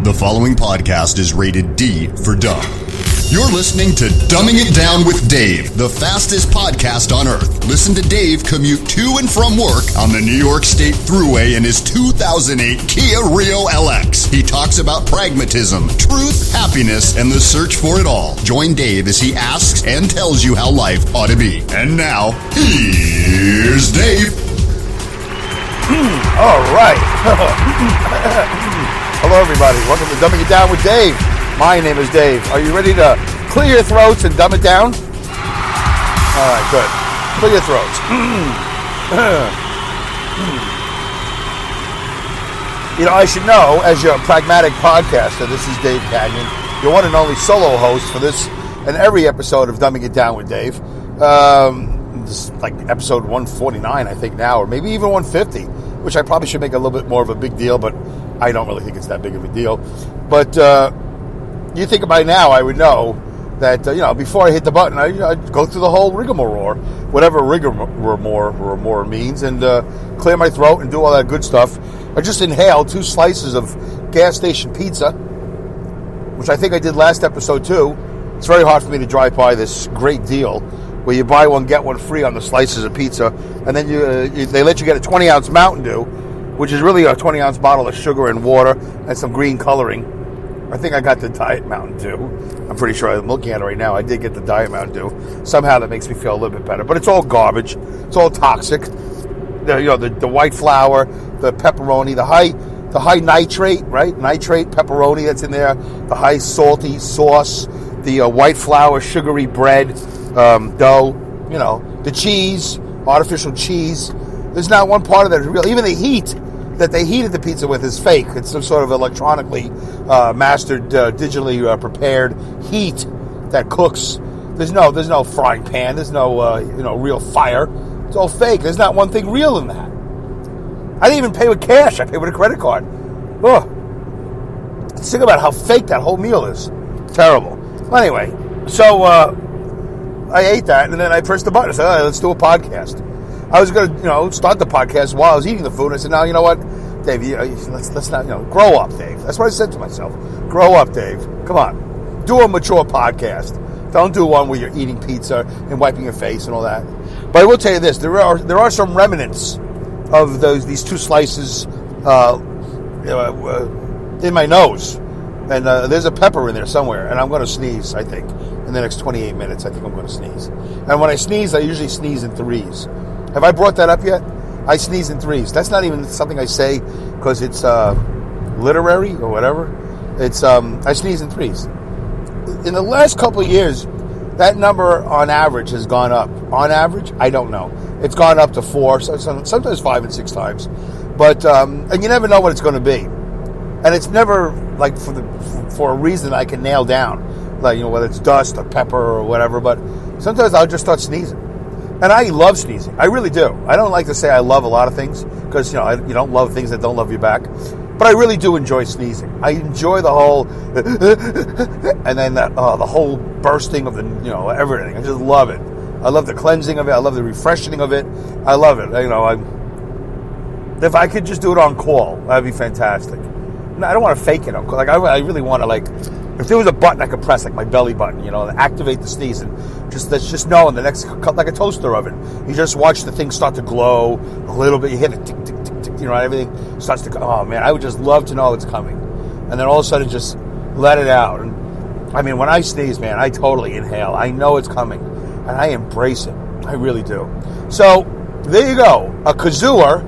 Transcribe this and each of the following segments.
The following podcast is rated D for dumb. You're listening to Dumbing It Down with Dave, the fastest podcast on earth. Listen to Dave commute to and from work on the New York State Thruway in his 2008 Kia Rio LX. He talks about pragmatism, truth, happiness, and the search for it all. Join Dave as he asks and tells you how life ought to be. And now, here's Dave. All right. Hello, everybody. Welcome to Dumbing It Down with Dave. My name is Dave. Are you ready to clear your throats and dumb it down? All right, good. Clear your throats. You know, I should know, as your pragmatic podcaster, this is Dave Kanyan, your one and only solo host for this and every episode of Dumbing It Down with Dave. This is like episode 149, I think, now, or maybe even 150, which I probably should make a little bit more of a big deal, but I don't really think it's that big of a deal. But you think by now I would know that, before I hit the button, I'd go through the whole rigmarole, whatever rigmarole means, and clear my throat and do all that good stuff. I just inhaled 2 slices of gas station pizza, which I think I did last episode too. It's very hard for me to drive by this great deal where you buy one, get one free on the slices of pizza, and then they let you get a 20-ounce Mountain Dew, which is really a 20-ounce bottle of sugar and water and some green coloring. I think I got the Diet Mountain Dew. I'm pretty sure I'm looking at it right now. I did get the Diet Mountain Dew. Somehow that makes me feel a little bit better. But it's all garbage. It's all toxic. The white flour, the pepperoni, the high nitrate, right? Nitrate pepperoni that's in there. The high salty sauce. The white flour, sugary bread, dough. The cheese, artificial cheese. There's not one part of that is real. Even the heat that they heated the pizza with is fake. It's some sort of electronically mastered, digitally prepared heat that cooks. There's no frying pan. There's no real fire. It's all fake. There's not one thing real in that. I didn't even pay with cash. I paid with a credit card. Ugh. Think about how fake that whole meal is. Terrible. Well, anyway, so I ate that and then I pressed the button. I said, all right, let's do a podcast. I was going to, start the podcast while I was eating the food. I said, no, you know what, Dave, let's not, grow up, Dave. That's what I said to myself. Grow up, Dave. Come on. Do a mature podcast. Don't do one where you're eating pizza and wiping your face and all that. But I will tell you this. There are some remnants of these 2 slices in my nose. And there's a pepper in there somewhere. And I'm going to sneeze, I think. In the next 28 minutes, I think I'm going to sneeze. And when I sneeze, I usually sneeze in 3s. Have I brought that up yet? I sneeze in 3s. That's not even something I say because it's literary or whatever. It's I sneeze in 3s. In the last couple of years, that number on average has gone up. On average, I don't know. It's gone up to 4, sometimes 5 and 6 times. But and you never know what it's going to be. And it's never like for a reason I can nail down, like whether it's dust or pepper or whatever. But sometimes I'll just start sneezing. And I love sneezing. I really do. I don't like to say I love a lot of things because, you don't love things that don't love you back. But I really do enjoy sneezing. I enjoy the whole, and then the whole bursting of everything. I just love it. I love the cleansing of it. I love the refreshing of it. I love it. If I could just do it on call, that'd be fantastic. No, I don't want to fake it. Like I really want to if there was a button I could press, like my belly button, activate the sneeze, and let's just know in the next, like a toaster oven, you just watch the thing start to glow a little bit. You hit it, tick, tick, tick, tick. Everything starts to. Oh man, I would just love to know it's coming, and then all of a sudden just let it out. And I mean, when I sneeze, man, I totally inhale. I know it's coming, and I embrace it. I really do. So there you go, a kazooer,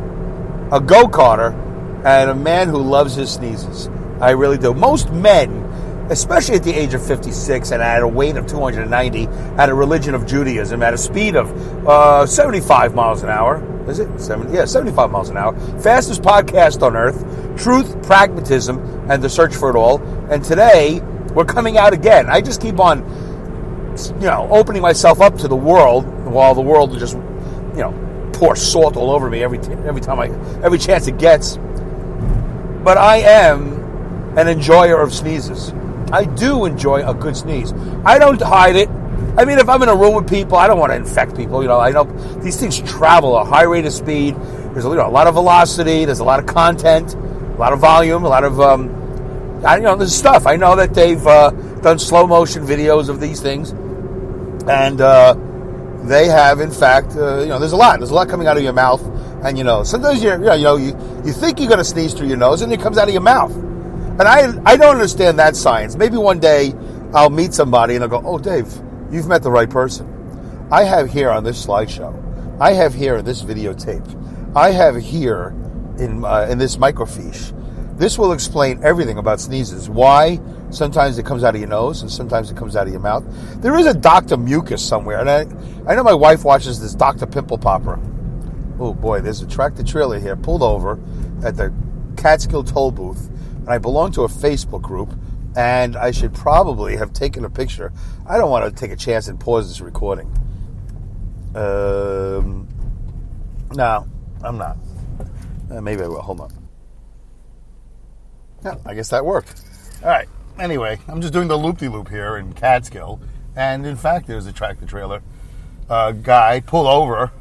a go-karter, and a man who loves his sneezes. I really do. Most men, especially at the age of 56 and at a weight of 290, at a religion of Judaism, at a speed of 75 miles an hour. Is it? 75 miles an hour. Fastest podcast on earth. Truth, pragmatism, and the search for it all. And today, we're coming out again. I just keep on, opening myself up to the world while the world just, pour salt all over me every chance it gets. But I am an enjoyer of sneezes. I do enjoy a good sneeze. I don't hide it. I mean, if I'm in a room with people, I don't want to infect people. I know these things travel at a high rate of speed. There's a lot of velocity. There's a lot of content, a lot of volume, a lot of There's stuff. I know that they've done slow motion videos of these things, and they have, in fact, there's a lot. There's a lot coming out of your mouth, and sometimes you think you're going to sneeze through your nose, and it comes out of your mouth. And I don't understand that science. Maybe one day I'll meet somebody and they'll go, "Oh, Dave, you've met the right person." I have here on this slideshow, I have here in this videotape, I have here in this microfiche. This will explain everything about sneezes. Why sometimes it comes out of your nose and sometimes it comes out of your mouth. There is a Dr. Mucus somewhere, and I know my wife watches this Dr. Pimple Popper. Oh boy, there's a tractor trailer here pulled over at the Catskill toll booth, and I belong to a Facebook group, and I should probably have taken a picture. I don't want to take a chance and pause this recording. No, I'm not. Maybe I will. Hold on. Yeah, I guess that worked. All right. Anyway, I'm just doing the loop-de-loop here in Catskill, and in fact, there's a tractor trailer guy pulled over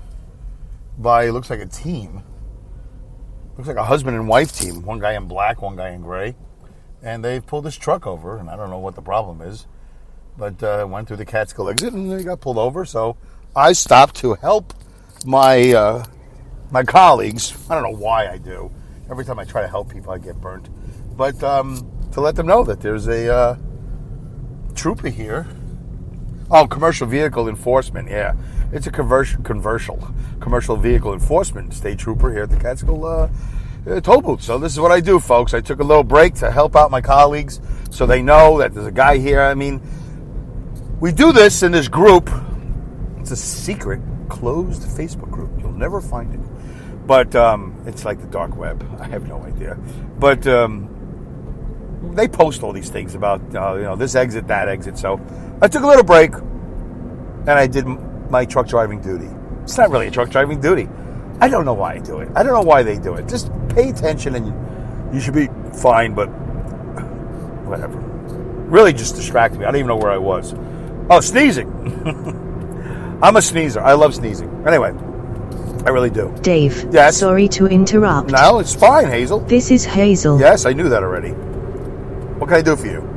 by, looks like a team. Looks like a husband and wife team. One guy in black, one guy in gray. And they pulled this truck over, and I don't know what the problem is, but went through the Catskill exit, and they got pulled over. So I stopped to help my my colleagues. I don't know why I do. Every time I try to help people, I get burnt. But to let them know that there's a trooper here. Oh, commercial vehicle enforcement. Yeah, it's a commercial vehicle enforcement state trooper here at the Catskill toll booth. So this is what I do, folks. I took a little break to help out my colleagues so they know that there's a guy here. I mean, we do this in this group. It's a secret, closed Facebook group. You'll never find it. But it's like the dark web. I have no idea. But they post all these things about, this exit, that exit. So I took a little break, and I did my truck driving duty. It's not really a truck driving duty. I don't know why I do it. I don't know why they do it. Just pay attention, and you should be fine, but whatever. Really just distracted me. I don't even know where I was. Oh, sneezing. I'm a sneezer. I love sneezing. Anyway. I really do. Dave, yes? Sorry to interrupt. No, it's fine, Hazel. This is Hazel. Yes, I knew that already. What can I do for you?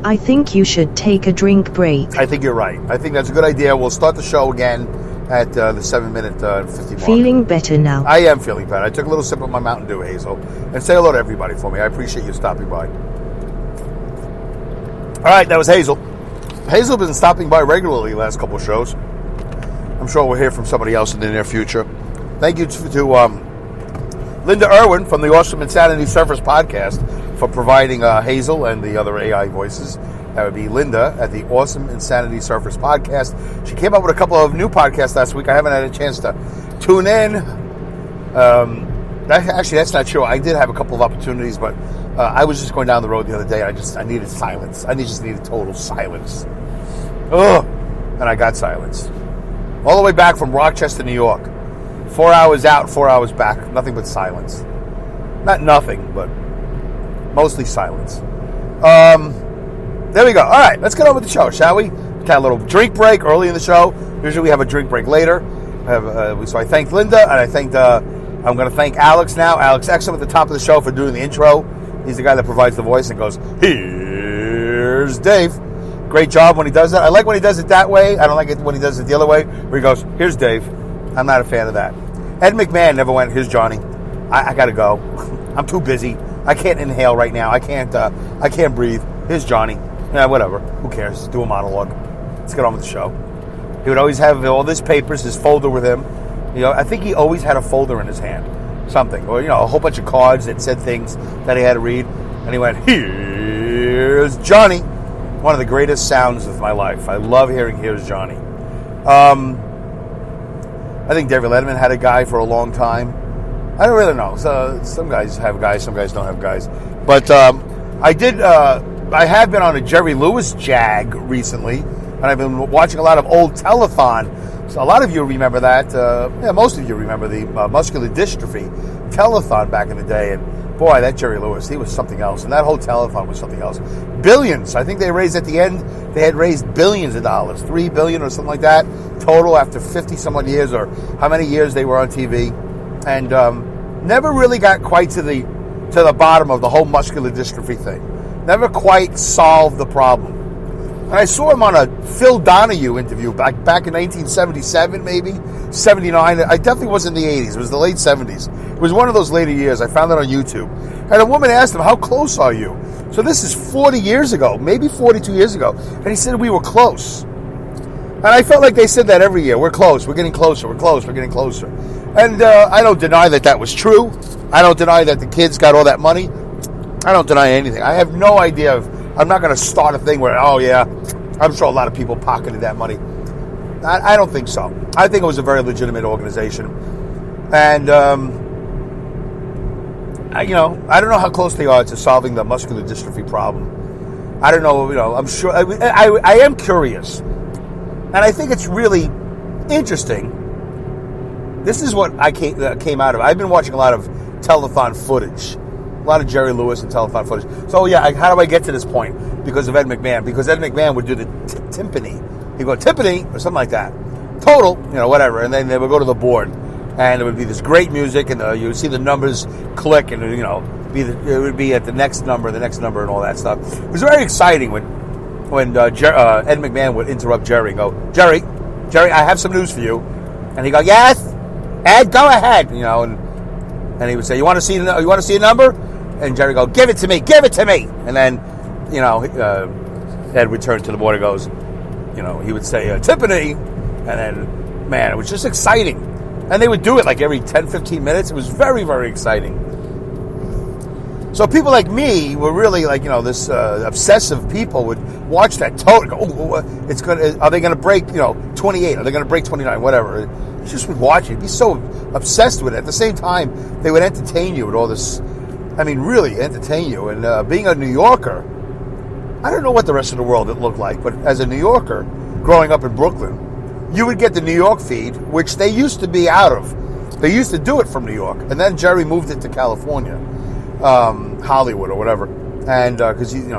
I think you should take a drink break. I think you're right. I think that's a good idea. We'll start the show again at the 7-minute 50 mark. Feeling better now? I am feeling better. I took a little sip of my Mountain Dew, Hazel. And say hello to everybody for me. I appreciate you stopping by. All right, that was Hazel. Hazel has been stopping by regularly the last couple of shows. I'm sure we'll hear from somebody else in the near future. Thank you to Linda Irwin from the Awesome Insanity Surfers podcast for providing Hazel and the other AI voices. That would be Linda at the Awesome Insanity Surfers podcast. She came up with a couple of new podcasts last week. I haven't had a chance to tune in. Actually, that's not true. I did have a couple of opportunities, but I was just going down the road the other day. I needed silence. I just needed total silence. Ugh. And I got silence. All the way back from Rochester, New York. 4 hours out, 4 hours back. Nothing but silence. Not nothing, but mostly silence. There we go. All right, let's get on with the show, shall we? We had a little drink break early in the show. Usually we have a drink break later. So I thanked Linda, and I'm going to thank Alex now. Alex Exum at the top of the show for doing the intro. He's the guy that provides the voice and goes, "Here's Dave." Great job when he does that. I like when he does it that way. I don't like it when he does it the other way, where he goes, "Here's Dave." I'm not a fan of that. Ed McMahon never went, "Here's Johnny." I got to go. I'm too busy. I can't inhale right now. I can't breathe. Here's Johnny. Yeah, whatever. Who cares? Do a monologue. Let's get on with the show. He would always have all his papers, his folder with him. I think he always had a folder in his hand. Something. Or, a whole bunch of cards that said things that he had to read. And he went, "Here's Johnny." One of the greatest sounds of my life. I love hearing "Here's Johnny." I think David Letterman had a guy for a long time. I don't really know. So some guys have guys, some guys don't have guys. But I have been on a Jerry Lewis jag recently, and I've been watching a lot of old Telethon. So a lot of you remember that. Most of you remember the muscular dystrophy Telethon back in the day. And boy, that Jerry Lewis, he was something else. And that whole Telethon was something else. Billions. I think they raised at the end, they had raised billions of dollars. $3 billion or something like that total after 50-some-odd years, or how many years they were on TV. And never really got quite to the to the bottom of the whole muscular dystrophy thing. Never quite solved the problem. And I saw him on a Phil Donahue interview back in 1977, maybe 79. I definitely was in the 80s. It was the late 70s. It was one of those later years. I found it on YouTube. And a woman asked him, "How close are you?" So this is 40 years ago, maybe 42 years ago. And he said, "We were close." And I felt like they said that every year. We're close. We're getting closer. We're close. We're getting closer. And I don't deny that was true. I don't deny that the kids got all that money. I don't deny anything. I have no idea. I'm not going to start a thing where, oh, yeah, I'm sure a lot of people pocketed that money. I don't think so. I think it was a very legitimate organization. And, I don't know how close they are to solving the muscular dystrophy problem. I don't know, I'm sure. I am curious. And I think it's really interesting. This is what I came out of. I've been watching a lot of telethon footage. A lot of Jerry Lewis and telethon footage. So, yeah, how do I get to this point? Because of Ed McMahon. Because Ed McMahon would do the timpani. He'd go, timpani, or something like that. Total, whatever. And then they would go to the board. And it would be this great music, and you would see the numbers click, and, it would be at the next number, and all that stuff. It was very exciting when Ed McMahon would interrupt Jerry and go, Jerry, I have some news for you. And he'd go, yes, Ed, go ahead. And he would say, you want to see a number? And Jerry would go, give it to me. And then, Ed would turn to the board and goes, he would say, timpani. And then, man, it was just exciting. And they would do it like every 10, 15 minutes. It was very, very exciting. So people like me were really like, this obsessive people would watch that total. Are they going to break, 28? Are they going to break 29? Whatever. You just would watch it. You'd be so obsessed with it. At the same time, they would entertain you with all this. I mean, really entertain you. And being a New Yorker, I don't know what the rest of the world it looked like, but as a New Yorker, growing up in Brooklyn, you would get the New York feed, which they used to be out of. They used to do it from New York. And then Jerry moved it to California. Hollywood or whatever, and because he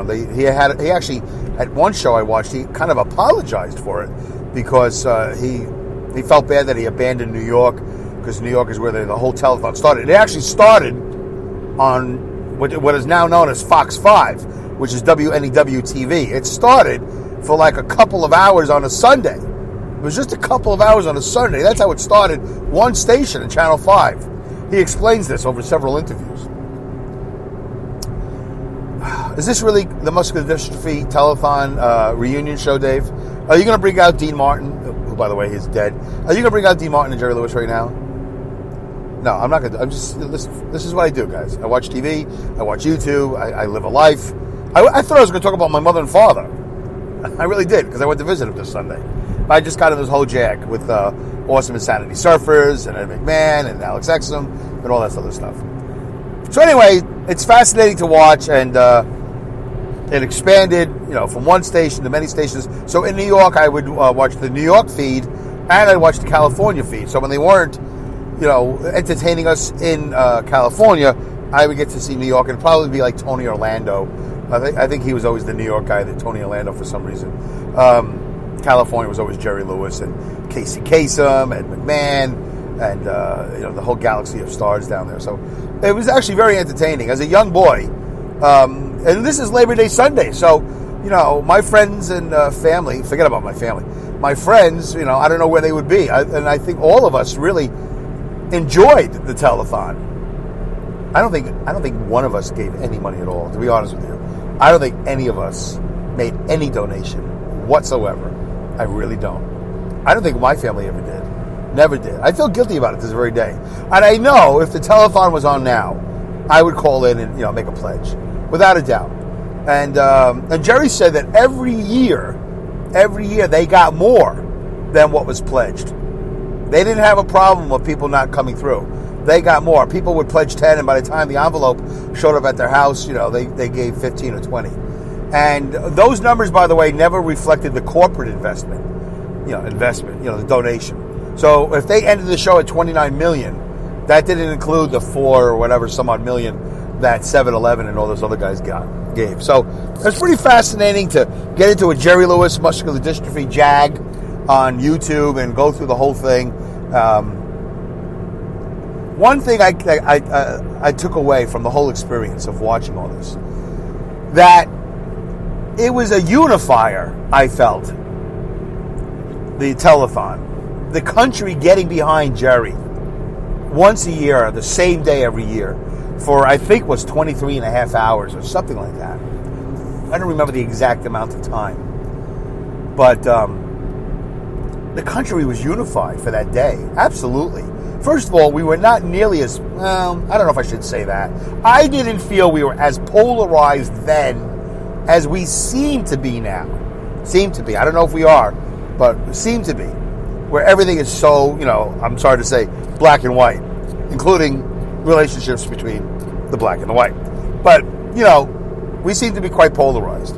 actually at one show I watched, he kind of apologized for it because he felt bad that he abandoned New York because New York is where the whole telethon started. It actually started on what is now known as Fox 5, which is WNEW TV. It started for like a couple of hours on a Sunday. It was just a couple of hours on a Sunday. That's how it started. One station in Channel 5. He explains this over several interviews. Is this really the muscular dystrophy telethon reunion show, Dave? Are you going to bring out Dean Martin, who, by the way, is dead? Are you going to bring out Dean Martin and Jerry Lewis right now? No, I'm not going to. I'm just, listen, this is what I do, guys. I watch TV, I watch YouTube, I live a life. I thought I was going to talk about my mother and father. I really did, because I went to visit them this Sunday. I just got in this whole jag with Awesome Insanity Surfers and Ed McMahon and Alex Exum and all that other stuff. So anyway, it's fascinating to watch, and it expanded, from one station to many stations. So in New York, I would watch the New York feed, and I'd watch the California feed. So when they weren't, entertaining us in California, I would get to see New York. It'd probably be like Tony Orlando. I think he was always the New York guy, the Tony Orlando for some reason. California was always Jerry Lewis and Casey Kasem and McMahon and the whole galaxy of stars down there. So it was actually very entertaining. As a young boy, and this is Labor Day Sunday, so, my friends and family, forget about my family, my friends, I don't know where they would be. And I think all of us really enjoyed the telethon. I don't think one of us gave any money at all, to be honest with you. I don't think any of us made any donation whatsoever. I really don't. I don't think my family ever did. Never did. I feel guilty about it this very day. And I know if the telethon was on now, I would call in and make a pledge, without a doubt. And Jerry said that every year they got more than what was pledged. They didn't have a problem with people not coming through. They got more. People would pledge 10, and by the time the envelope showed up at their house, they gave 15 or 20. And those numbers, by the way, never reflected the corporate investment, the donation. So if they ended the show at 29 million, that didn't include the 4 or whatever some odd million that 7-Eleven and all those other guys gave. So it's pretty fascinating to get into a Jerry Lewis muscular dystrophy jag on YouTube and go through the whole thing. one thing I took away from the whole experience of watching all this, that it was a unifier, I felt, the telethon. The country getting behind Jerry once a year, the same day every year, for I think was 23 and a half hours or something like that. I don't remember the exact amount of time. But the country was unified for that day. Absolutely. First of all, we were not nearly as, well, I don't know if I should say that. I didn't feel we were as polarized then as we seem to be now. Seem to be. I don't know if we are, but seem to be. Where everything is so, I'm sorry to say, black and white, including relationships between the black and the white. But, we seem to be quite polarized.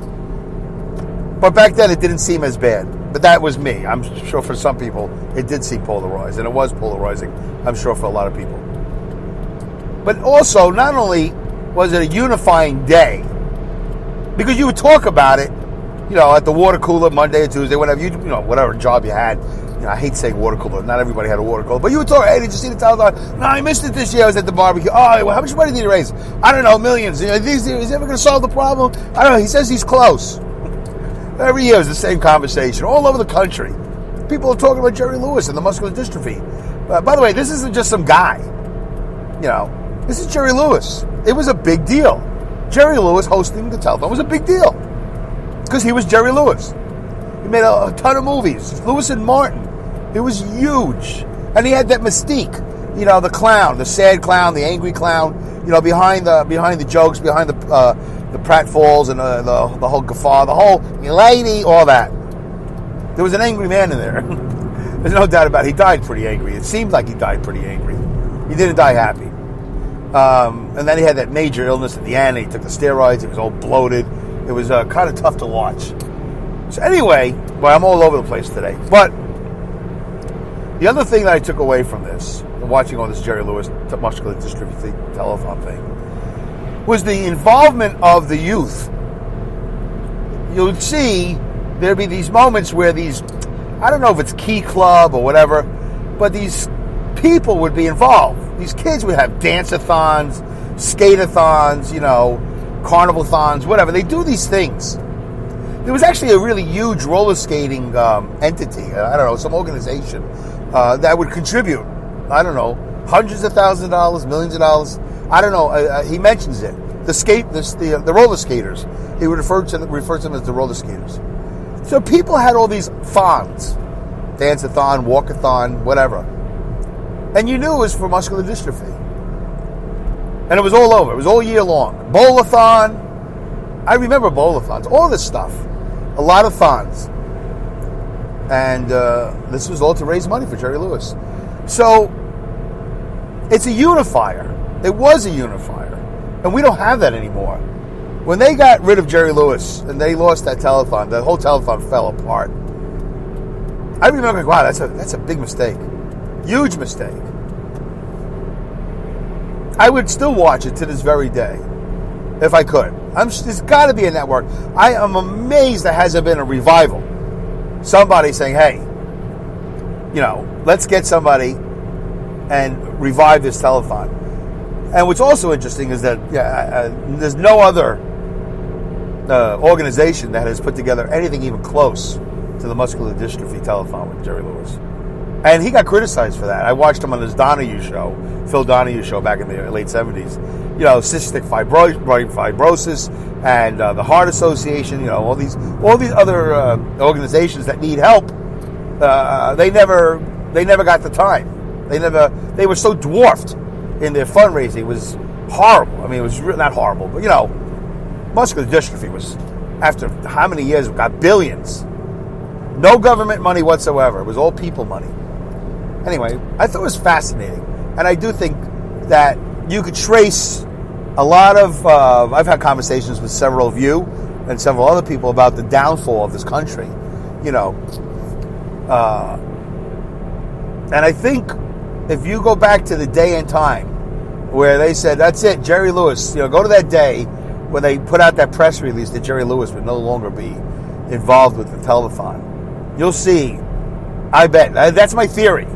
But back then it didn't seem as bad. But that was me. I'm sure for some people it did seem polarized, and it was polarizing, I'm sure, for a lot of people. But also, not only was it a unifying day, because you would talk about it, at the water cooler Monday or Tuesday, whatever whatever job you had. I hate saying water cooler. Not everybody had a water cooler. But you would talk, hey, did you see the telethon? No, I missed it this year. I was at the barbecue. Oh, well, how much money did he raise? I don't know, millions. Is he ever going to solve the problem? I don't know. He says he's close. Every year is the same conversation all over the country. People are talking about Jerry Lewis and the muscular dystrophy. By the way, this isn't just some guy. This is Jerry Lewis. It was a big deal. Jerry Lewis hosting the telethon was a big deal because he was Jerry Lewis. He made a ton of movies. Lewis and Martin. It was huge, and he had that mystique. The clown, the sad clown, the angry clown. Behind the jokes, behind the pratfalls and the whole guffaw, the whole lady, all that. There was an angry man in there. There's no doubt about it. He died pretty angry. It seemed like he died pretty angry. He didn't die happy. And then he had that major illness at the end. He took the steroids. He was all bloated. It was kind of tough to watch. So anyway, well, I'm all over the place today. But the other thing that I took away from this, watching all this Jerry Lewis muscular dystrophy telethon thing, was the involvement of the youth. You'd see there'd be these moments where these, I don't know if it's Key Club or whatever, but these people would be involved. These kids would have dance-a-thons, skate-a-thons, carnival-thons, whatever. They do these things. There was actually a really huge roller skating entity, I don't know, some organization that would contribute, I don't know, hundreds of thousands of dollars, millions of dollars. I don't know. He mentions it. The roller skaters. He would refer to them as the roller skaters. So people had all these thons, dance-a-thon, walk-a-thon, whatever, and you knew it was for muscular dystrophy. And it was all over. It was all year long. Bowl-a-thon. I remember bowl-a-thons. All this stuff. A lot of thons. And this was all to raise money for Jerry Lewis. So it's a unifier. It was a unifier. And we don't have that anymore. When they got rid of Jerry Lewis and they lost that telethon, the whole telethon fell apart. I remember, wow, that's a big mistake. Huge mistake. I would still watch it to this very day, if I could. There's got to be a network. I am amazed there hasn't been a revival. Somebody saying, hey, let's get somebody and revive this telethon. And what's also interesting is that there's no other organization that has put together anything even close to the muscular dystrophy telethon with Jerry Lewis. And he got criticized for that. I watched him on his Phil Donahue show back in the late 70s. Cystic fibrosis and the Heart Association, all these other organizations that need help. They never got the time. They were so dwarfed in their fundraising. It was horrible. I mean, it was not horrible, but muscular dystrophy was, after how many years, we got billions. No government money whatsoever. It was all people money. Anyway, I thought it was fascinating. And I do think that you could trace a lot of, I've had conversations with several of you and several other people about the downfall of this country, And I think if you go back to the day and time where they said, that's it, Jerry Lewis, go to that day when they put out that press release that Jerry Lewis would no longer be involved with the telethon. You'll see, I bet, that's my theory.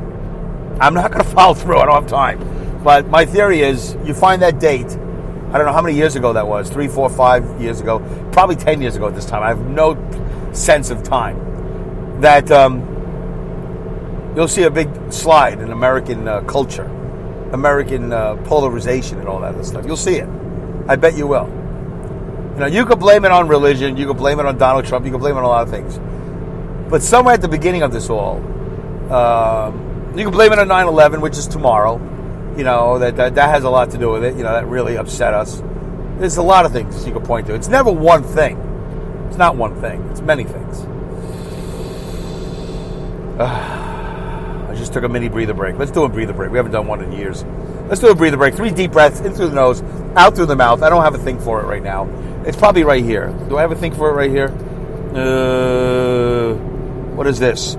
I'm not going to follow through, I don't have time. But my theory is, you find that date. I don't know how many years ago that was. 3, 4, 5 years ago. Probably 10 years ago at this time. I have no sense of time. That you'll see a big slide in American culture, American polarization and all that other stuff. You'll see it. I bet you will. You could blame it on religion. You could blame it on Donald Trump. You could blame it on a lot of things. But somewhere at the beginning of this all, you can blame it on 9/11, which is tomorrow. That has a lot to do with it. That really upset us. There's a lot of things you can point to. It's never one thing. It's not one thing. It's many things. I just took a mini breather break. Let's do a breather break. We haven't done one in years. Let's do a breather break. 3 deep breaths in through the nose, out through the mouth. I don't have a thing for it right now. It's probably right here. Do I have a thing for it right here? What is this?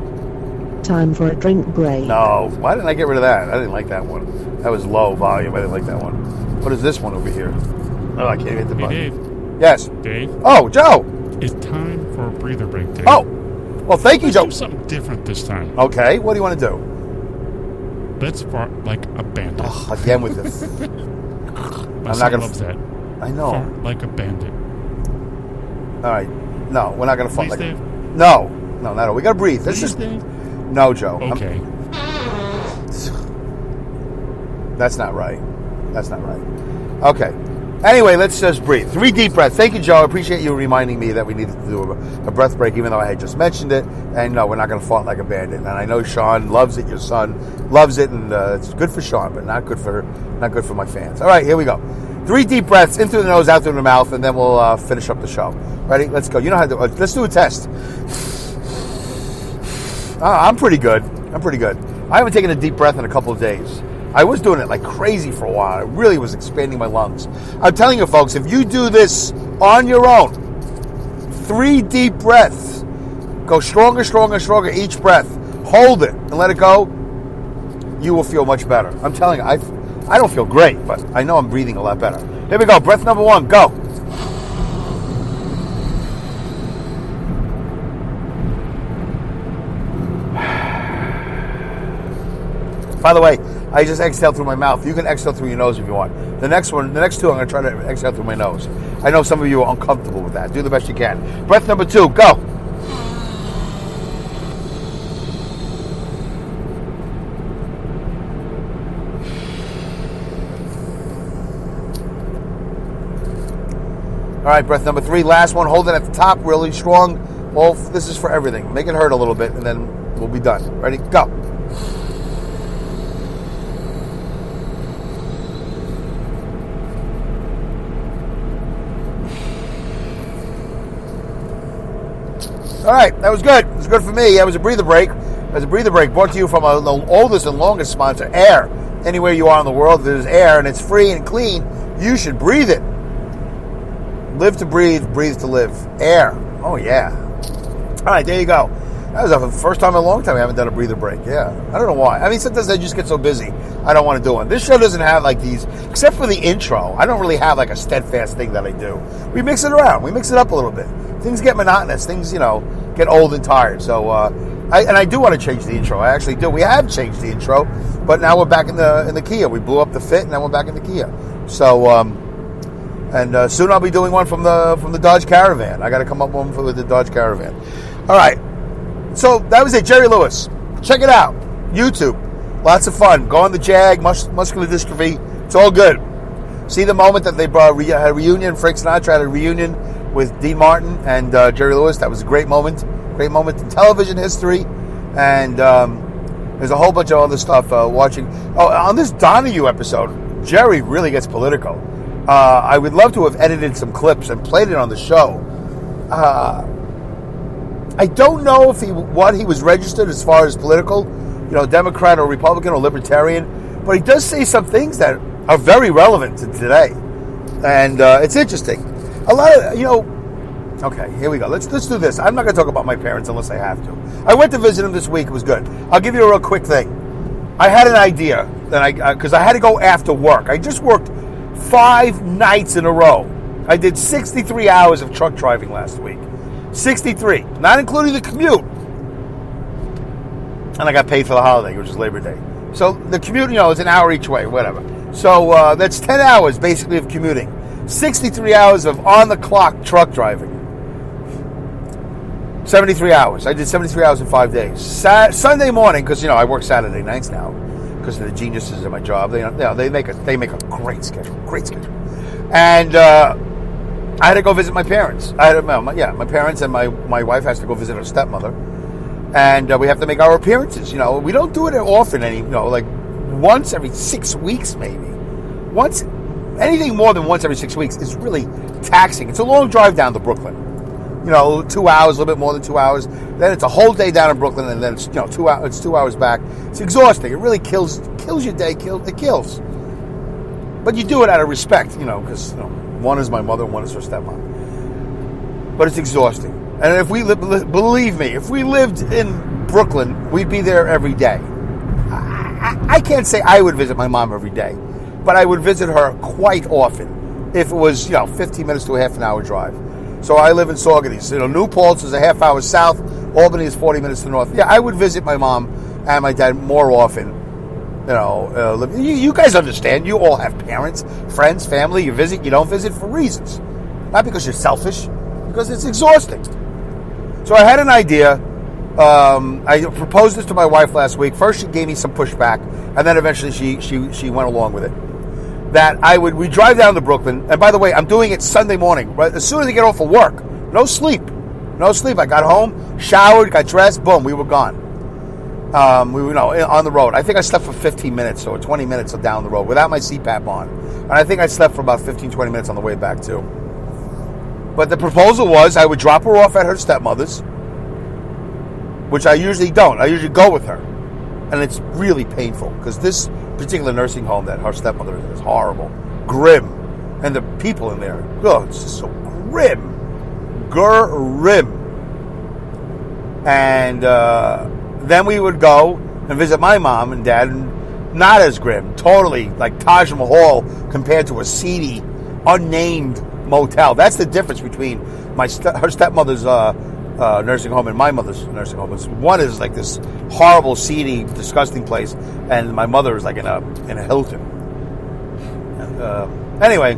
Time for a drink break. No. Why didn't I get rid of that? I didn't like that one. That was low volume. I didn't like that one. What is this one over here? Oh, I can't hit the button. Hey, Dave. Yes. Dave. Oh, Joe. It's time for a breather break, Dave. Oh. Well, thank you, Let's Joe. do something different this time. Okay. What do you want to do? Let's fart like a bandit. Oh, again with this. My I'm son not gonna. loves that. I know. Fart like a bandit. All right. No, we're not going to fart Please, like. Dave. No. We got to breathe. This Please, is. Dave. No, Joe. Okay. That's not right. Okay. Anyway, let's just breathe. 3 deep breaths. Thank you, Joe. I appreciate you reminding me that we needed to do a breath break, even though I had just mentioned it. And no, we're not going to fart like a bandit. And I know Sean loves it. Your son loves it, and it's good for Sean, but not good for my fans. All right, here we go. 3 deep breaths in through the nose, out through the mouth, and then we'll finish up the show. Ready? Let's go. You know how to do it. Let's do a test. I'm pretty good. I haven't taken a deep breath in a couple of days. I was doing it like crazy for a while. I really was expanding my lungs. I'm telling you, folks, if you do this on your own, 3 deep breaths, go stronger each breath, hold it and let it go, you will feel much better. I'm telling you, I don't feel great, but I know I'm breathing a lot better. Here we go. Breath number 1, go. By the way, I just exhaled through my mouth. You can exhale through your nose if you want. The next 2, I'm going to try to exhale through my nose. I know some of you are uncomfortable with that. Do the best you can. Breath number 2, go. All right, breath number 3, last one. Hold it at the top, really strong. Well, this is for everything. Make it hurt a little bit, and then we'll be done. Ready? Go. All right, that was good. It was good for me. That was a breather break. Brought to you from the oldest and longest sponsor, Air. Anywhere you are in the world, there's air, and it's free and clean. You should breathe it. Live to breathe, breathe to live. Air. Oh, yeah. All right, there you go. That was the first time in a long time I haven't done a breather break. Yeah. I don't know why. I mean, sometimes I just get so busy, I don't want to do one. This show doesn't have like these, except for the intro. I don't really have like a steadfast thing that I do. We mix it around. We mix it up a little bit. Things get monotonous. Things, get old and tired. So, I do want to change the intro. I actually do. We have changed the intro, but now we're back in the Kia. We blew up the Fit, and now we're back in the Kia. So, and soon I'll be doing one from the Dodge Caravan. I got to come up with one for the Dodge Caravan. All right. So that was it. Jerry Lewis. Check it out. YouTube. Lots of fun. Go on the Jag, muscular dystrophy. It's all good. See the moment that they had a reunion. Frank Sinatra had a reunion with Dean Martin and Jerry Lewis. That was a great moment. Great moment in television history. And there's a whole bunch of other stuff watching. Oh, on this Donahue episode, Jerry really gets political. I would love to have edited some clips and played it on the show. I don't know if what he was registered as far as political, Democrat or Republican or Libertarian, but he does say some things that are very relevant to today. And it's interesting. A lot of, okay, here we go. Let's do this. I'm not going to talk about my parents unless I have to. I went to visit them this week. It was good. I'll give you a real quick thing. I had an idea that because I had to go after work. I just worked 5 nights in a row. I did 63 hours of truck driving last week. 63, not including the commute. And I got paid for the holiday, which is Labor Day. So the commute, it's an hour each way, whatever. So that's 10 hours basically of commuting. 63 hours of on-the-clock truck driving. 73 hours. I did 73 hours in 5 days. Sunday morning, because I work Saturday nights now, because of the geniuses at my job. They make a great schedule. And I had to go visit my parents. My parents, and my wife has to go visit her stepmother, and we have to make our appearances. We don't do it often. Like once every 6 weeks, maybe. Anything more than once every 6 weeks is really taxing. It's a long drive down to Brooklyn. 2 hours, a little bit more than 2 hours. Then it's a whole day down in Brooklyn, and then it's 2 hours. It's 2 hours back. It's exhausting. It really kills your day. It kills. But you do it out of respect, because one is my mother, and one is her stepmom. But it's exhausting. And if believe me, if we lived in Brooklyn, we'd be there every day. I can't say I would visit my mom every day, but I would visit her quite often if it was 15 minutes to a half an hour drive. So I live in Saugerties. New Paltz is a half hour south. Albany is 40 minutes to the north. Yeah, I would visit my mom and my dad more often. You guys understand. You all have parents, friends, family. You visit, you don't visit for reasons. Not because you're selfish, because it's exhausting. So I had an idea. I proposed this to my wife last week. First, she gave me some pushback, and then eventually she went along with it. That we drive down to Brooklyn, and by the way, I'm doing it Sunday morning, right as soon as I get off of work. No sleep. I got home, showered, got dressed, boom, we were gone. We were on the road. I think I slept for 15 minutes or 20 minutes down the road without my CPAP on, and I think I slept for about 15-20 minutes on the way back too. But the proposal was I would drop her off at her stepmother's, which I usually don't. I usually go with her, and it's really painful because this particular nursing home that her stepmother is horrible, grim, and the people in there, it's just so grim. And then we would go and visit my mom and dad, and not as grim, totally like Taj Mahal compared to a seedy, unnamed motel. That's the difference between her stepmother's nursing home and my mother's nursing home. One is like this horrible, seedy, disgusting place, and my mother is like in a Hilton. Anyway,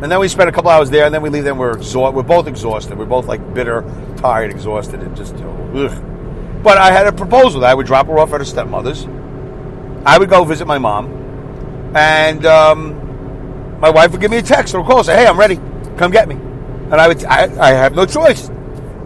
and then we spent a couple hours there, and then we leave. Then we're both exhausted. We're both like bitter, tired, exhausted, and just ugh. But I had a proposal that I would drop her off at her stepmother's. I would go visit my mom, and my wife would give me a text or a call, say, "Hey, I'm ready. Come get me." And I have no choice.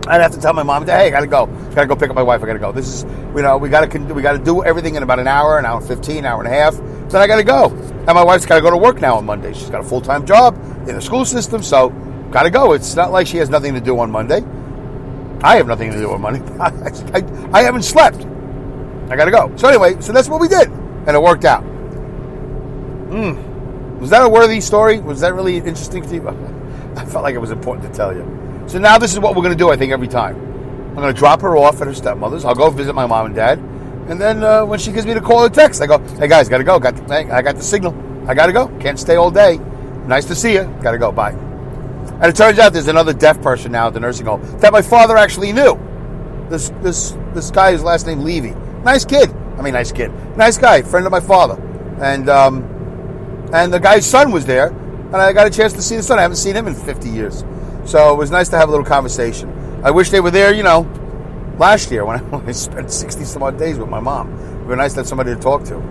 I'd have to tell my mom, "Hey, I gotta go pick up my wife. I gotta go. This is, we gotta do everything in about an hour and 15, hour and a half. Then I gotta go, and my wife's gotta go to work now on Monday. She's got a full-time job in the school system, so gotta go. It's not like she has nothing to do on Monday. I have nothing to do on Monday. I haven't slept. I gotta go. So anyway, so that's what we did, and it worked out. Was that a worthy story? Was that really interesting to you? I felt like it was important to tell you. So now this is what we're going to do, I think, every time. I'm going to drop her off at her stepmother's. I'll go visit my mom and dad. And then when she gives me the call or text, I go, "Hey, guys, got to go. I got the signal. I got to go. Can't stay all day. Nice to see you. Got to go. Bye." And it turns out there's another deaf person now at the nursing home that my father actually knew. This guy, his last name Levy. Nice kid. Nice guy. Friend of my father. And the guy's son was there. And I got a chance to see the son. I haven't seen him in 50 years. So it was nice to have a little conversation. I wish they were there, last year when I spent 60-some-odd days with my mom. It would be nice to have somebody to talk to. All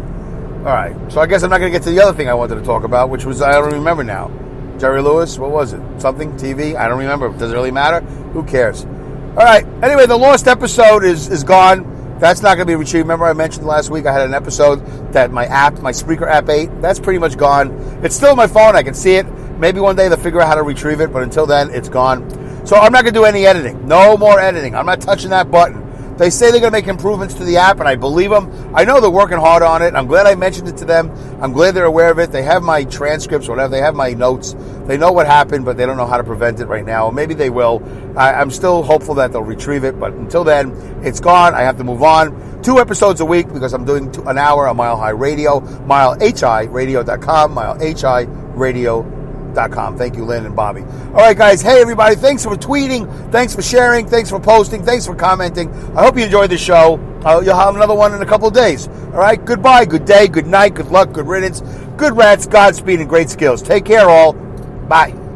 right. So I guess I'm not going to get to the other thing I wanted to talk about, which was, I don't remember now. Jerry Lewis, what was it? Something? TV? I don't remember. Does it really matter? Who cares? All right. Anyway, the lost episode is gone. That's not going to be retrieved. Remember I mentioned last week I had an episode that my Spreaker app ate. That's pretty much gone. It's still on my phone. I can see it. Maybe one day they'll figure out how to retrieve it, but until then, it's gone. So I'm not going to do any editing. No more editing. I'm not touching that button. They say they're going to make improvements to the app, and I believe them. I know they're working hard on it. I'm glad I mentioned it to them. I'm glad they're aware of it. They have my transcripts or whatever. They have my notes. They know what happened, but they don't know how to prevent it right now. Maybe they will. I'm still hopeful that they'll retrieve it, but until then, it's gone. I have to move on. 2 episodes a week because I'm doing an hour on Mile High Radio, milehiradio.com, milehiradio.com. Thank you, Lynn and Bobby. All right, guys. Hey, everybody. Thanks for tweeting. Thanks for sharing. Thanks for posting. Thanks for commenting. I hope you enjoyed the show. You'll have another one in a couple of days. All right. Goodbye. Good day. Good night. Good luck. Good riddance. Good rats, Godspeed, and great skills. Take care, all. Bye.